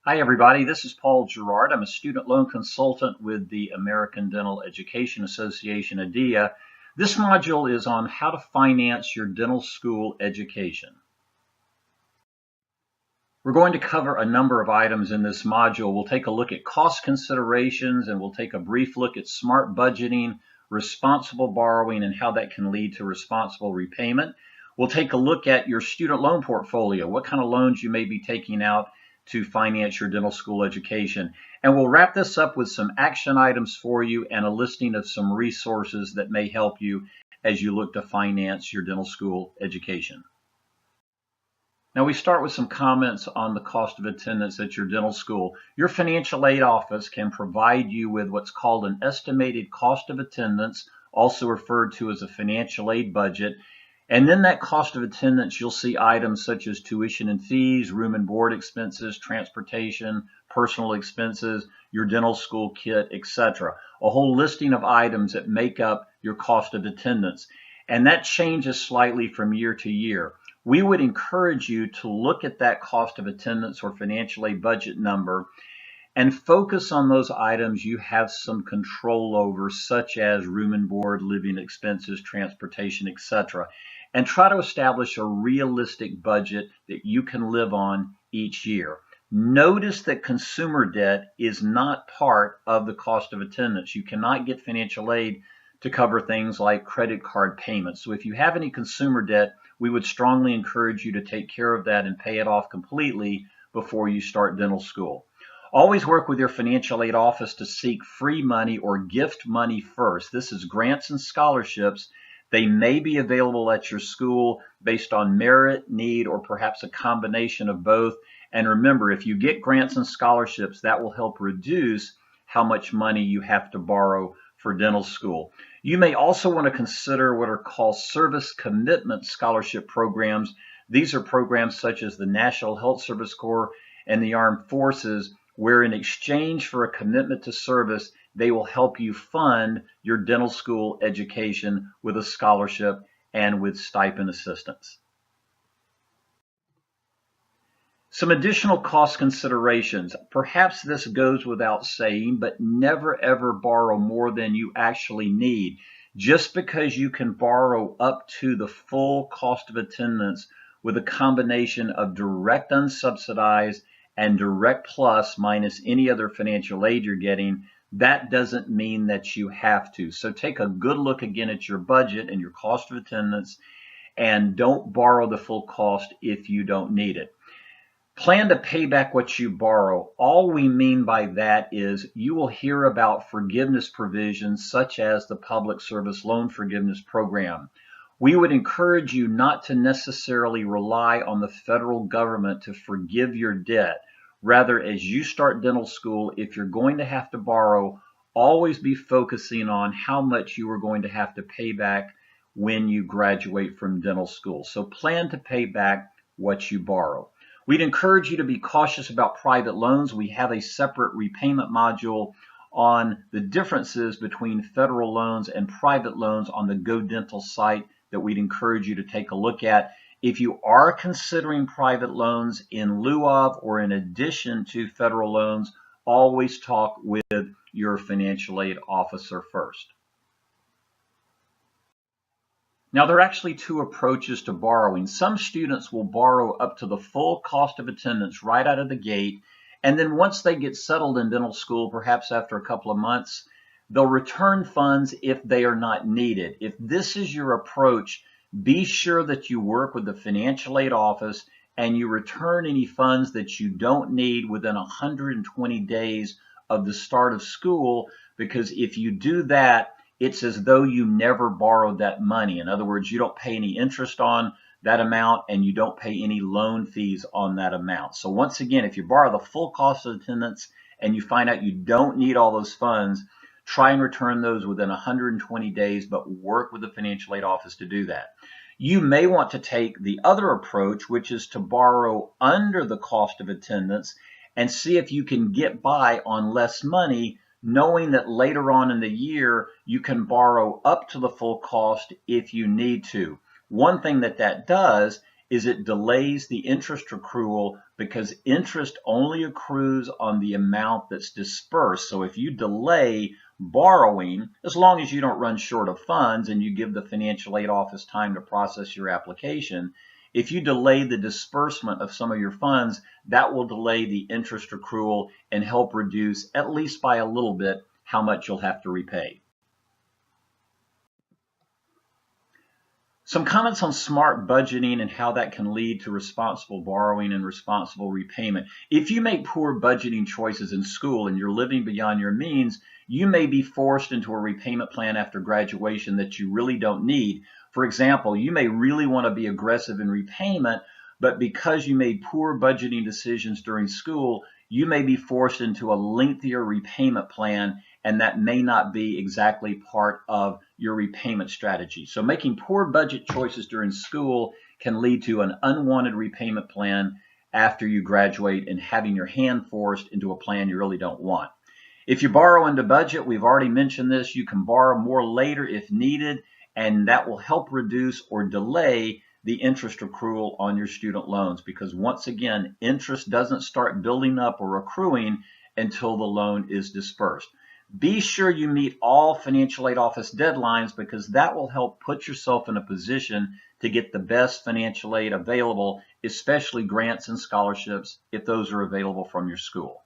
Hi, everybody. This is Paul Garrard. I'm a student loan consultant with the American Dental Education Association, ADEA. This module is on how to finance your dental school education. We're going to cover a number of items in this module. We'll take a look at cost considerations, and we'll take a brief look at smart budgeting, responsible borrowing, and how that can lead to responsible repayment. We'll take a look at your student loan portfolio, what kind of loans you may be taking out to finance your dental school education. And we'll wrap this up with some action items for you and a listing of some resources that may help you as you look to finance your dental school education. Now we start with some comments on the cost of attendance at your dental school. Your financial aid office can provide you with what's called an estimated cost of attendance, also referred to as a financial aid budget. And then that cost of attendance, you'll see items such as tuition and fees, room and board expenses, transportation, personal expenses, your dental school kit, etc. A whole listing of items that make up your cost of attendance. And that changes slightly from year to year. We would encourage you to look at that cost of attendance or financial aid budget number and focus on those items you have some control over, such as room and board, living expenses, transportation, etc. And try to establish a realistic budget that you can live on each year. Notice that consumer debt is not part of the cost of attendance. You cannot get financial aid to cover things like credit card payments. So if you have any consumer debt, we would strongly encourage you to take care of that and pay it off completely before you start dental school. Always work with your financial aid office to seek free money or gift money first. This is grants and scholarships. They may be available at your school based on merit, need, or perhaps a combination of both. And remember, if you get grants and scholarships, that will help reduce how much money you have to borrow for dental school. You may also want to consider what are called service commitment scholarship programs. These are programs such as the National Health Service Corps and the Armed Forces, where in exchange for a commitment to service, they will help you fund your dental school education with a scholarship and with stipend assistance. Some additional cost considerations. Perhaps this goes without saying, but never ever borrow more than you actually need. Just because you can borrow up to the full cost of attendance with a combination of direct unsubsidized and direct plus minus any other financial aid you're getting, that doesn't mean that you have to. So take a good look again at your budget and your cost of attendance, and don't borrow the full cost if you don't need it. Plan to pay back what you borrow. All we mean by that is you will hear about forgiveness provisions such as the Public Service Loan Forgiveness Program. We would encourage you not to necessarily rely on the federal government to forgive your debt. Rather, as you start dental school, if you're going to have to borrow, always be focusing on how much you are going to have to pay back when you graduate from dental school. So plan to pay back what you borrow. We'd encourage you to be cautious about private loans. We have a separate repayment module on the differences between federal loans and private loans on the GoDental site that we'd encourage you to take a look at. If you are considering private loans in lieu of or in addition to federal loans, always talk with your financial aid officer first. Now, there are actually two approaches to borrowing. Some students will borrow up to the full cost of attendance right out of the gate, and then once they get settled in dental school, perhaps after a couple of months, they'll return funds if they are not needed. If this is your approach, be sure that you work with the financial aid office and you return any funds that you don't need within 120 days of the start of school, because if you do that, it's as though you never borrowed that money. In other words, you don't pay any interest on that amount and you don't pay any loan fees on that amount. So once again, if you borrow the full cost of attendance and you find out you don't need all those funds, try and return those within 120 days, but work with the financial aid office to do that. You may want to take the other approach, which is to borrow under the cost of attendance and see if you can get by on less money, knowing that later on in the year, you can borrow up to the full cost if you need to. One thing that does is it delays the interest accrual because interest only accrues on the amount that's dispersed. So if you delay borrowing, as long as you don't run short of funds and you give the financial aid office time to process your application, if you delay the disbursement of some of your funds, that will delay the interest accrual and help reduce, at least by a little bit, how much you'll have to repay. Some comments on smart budgeting and how that can lead to responsible borrowing and responsible repayment. If you make poor budgeting choices in school and you're living beyond your means, you may be forced into a repayment plan after graduation that you really don't need. For example, you may really want to be aggressive in repayment, but because you made poor budgeting decisions during school, you may be forced into a lengthier repayment plan, and that may not be exactly part of your repayment strategy. So making poor budget choices during school can lead to an unwanted repayment plan after you graduate and having your hand forced into a plan you really don't want. If you borrow into budget, we've already mentioned this, you can borrow more later if needed, and that will help reduce or delay the interest accrual on your student loans, because once again, interest doesn't start building up or accruing until the loan is dispersed. Be sure you meet all financial aid office deadlines, because that will help put yourself in a position to get the best financial aid available, especially grants and scholarships if those are available from your school.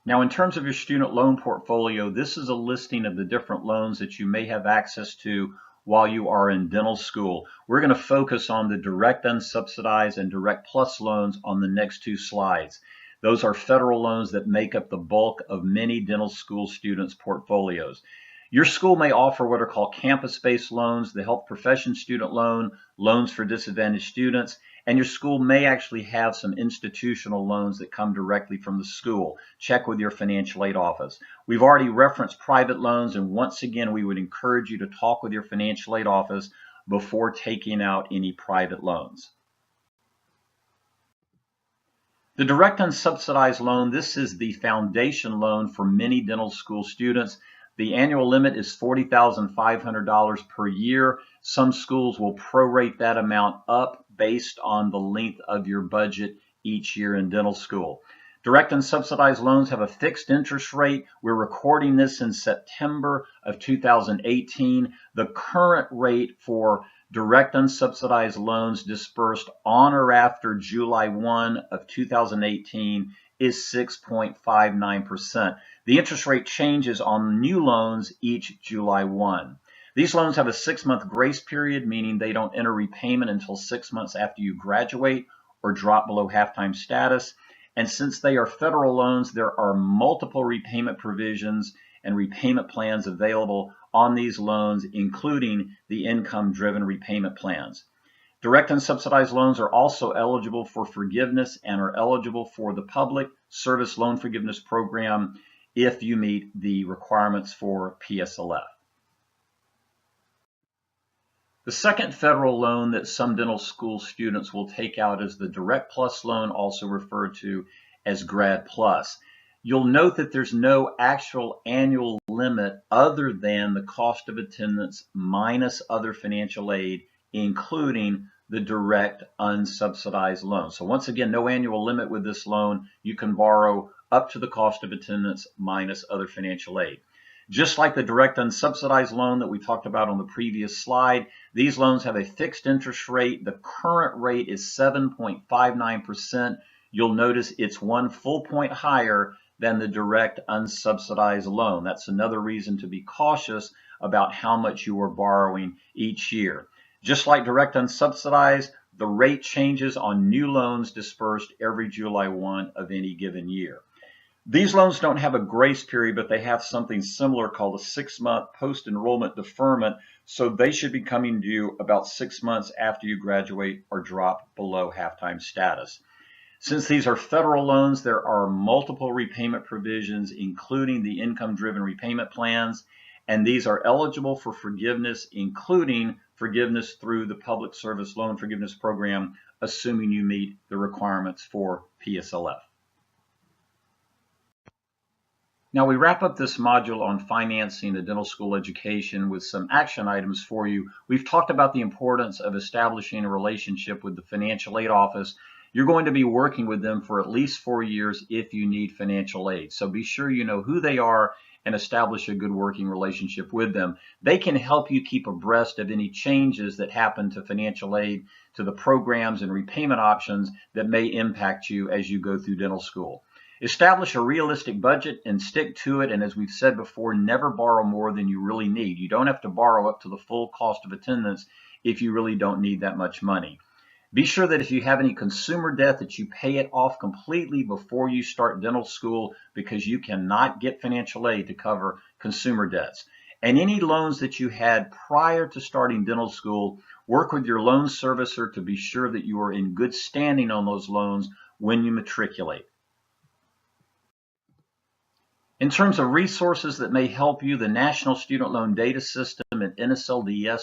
Now, in terms of your student loan portfolio, this is a listing of the different loans that you may have access to while you are in dental school. We're going to focus on the direct unsubsidized and direct plus loans on the next two slides. Those are federal loans that make up the bulk of many dental school students' portfolios. Your school may offer what are called campus-based loans, the health profession student loan, loans for disadvantaged students, and your school may actually have some institutional loans that come directly from the school. Check with your financial aid office. We've already referenced private loans, and once again, we would encourage you to talk with your financial aid office before taking out any private loans. The direct unsubsidized loan, this is the foundation loan for many dental school students. The annual limit is $40,500 per year. Some schools will prorate that amount up based on the length of your budget each year in dental school. Direct unsubsidized loans have a fixed interest rate. We're recording this in September of 2018. The current rate for direct unsubsidized loans dispersed on or after July 1 of 2018 is 6.59%. The interest rate changes on new loans each July 1. These loans have a 6-month grace period, meaning they don't enter repayment until 6 months after you graduate or drop below half-time status. And since they are federal loans, there are multiple repayment provisions and repayment plans available on these loans, including the income-driven repayment plans. Direct unsubsidized loans are also eligible for forgiveness and are eligible for the Public Service Loan Forgiveness Program if you meet the requirements for PSLF. The second federal loan that some dental school students will take out is the Direct Plus loan, also referred to as Grad Plus. You'll note that there's no actual annual limit other than the cost of attendance minus other financial aid, including the direct unsubsidized loan. So once again, no annual limit with this loan. You can borrow up to the cost of attendance minus other financial aid. Just like the direct unsubsidized loan that we talked about on the previous slide, these loans have a fixed interest rate. The current rate is 7.59%. You'll notice it's 1 full point higher than the direct unsubsidized loan. That's another reason to be cautious about how much you are borrowing each year. Just like direct unsubsidized, the rate changes on new loans dispersed every July 1 of any given year. These loans don't have a grace period, but they have something similar called a 6-month post-enrollment deferment, so they should be coming due about 6 months after you graduate or drop below half-time status. Since these are federal loans, there are multiple repayment provisions, including the income-driven repayment plans, and these are eligible for forgiveness, including forgiveness through the Public Service Loan Forgiveness Program, assuming you meet the requirements for PSLF. Now we wrap up this module on financing the dental school education with some action items for you. We've talked about the importance of establishing a relationship with the financial aid office. You're going to be working with them for at least 4 years if you need financial aid. So be sure you know who they are and establish a good working relationship with them. They can help you keep abreast of any changes that happen to financial aid, to the programs and repayment options that may impact you as you go through dental school. Establish a realistic budget and stick to it. And as we've said before, never borrow more than you really need. You don't have to borrow up to the full cost of attendance if you really don't need that much money. Be sure that if you have any consumer debt that you pay it off completely before you start dental school, because you cannot get financial aid to cover consumer debts. And any loans that you had prior to starting dental school, work with your loan servicer to be sure that you are in good standing on those loans when you matriculate. In terms of resources that may help you, the National Student Loan Data System at nslds.ed.gov.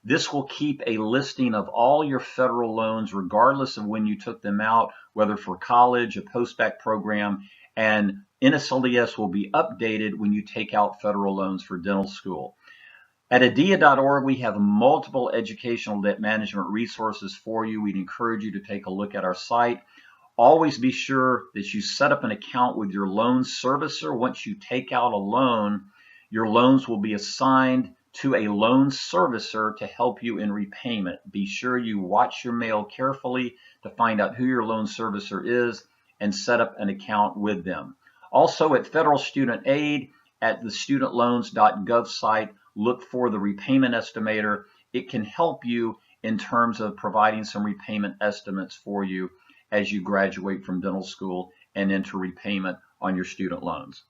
This will keep a listing of all your federal loans, regardless of when you took them out, whether for college, a post-bac program, and NSLDS will be updated when you take out federal loans for dental school. At ADEA.org, we have multiple educational debt management resources for you. We'd encourage you to take a look at our site. Always be sure that you set up an account with your loan servicer. Once you take out a loan, your loans will be assigned to a loan servicer to help you in repayment. Be sure you watch your mail carefully to find out who your loan servicer is and set up an account with them. Also at Federal Student Aid, at the studentloans.gov site, look for the repayment estimator. It can help you in terms of providing some repayment estimates for you as you graduate from dental school and enter repayment on your student loans.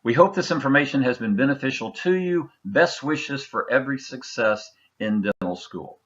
We hope this information has been beneficial to you. Best wishes for every success in dental school.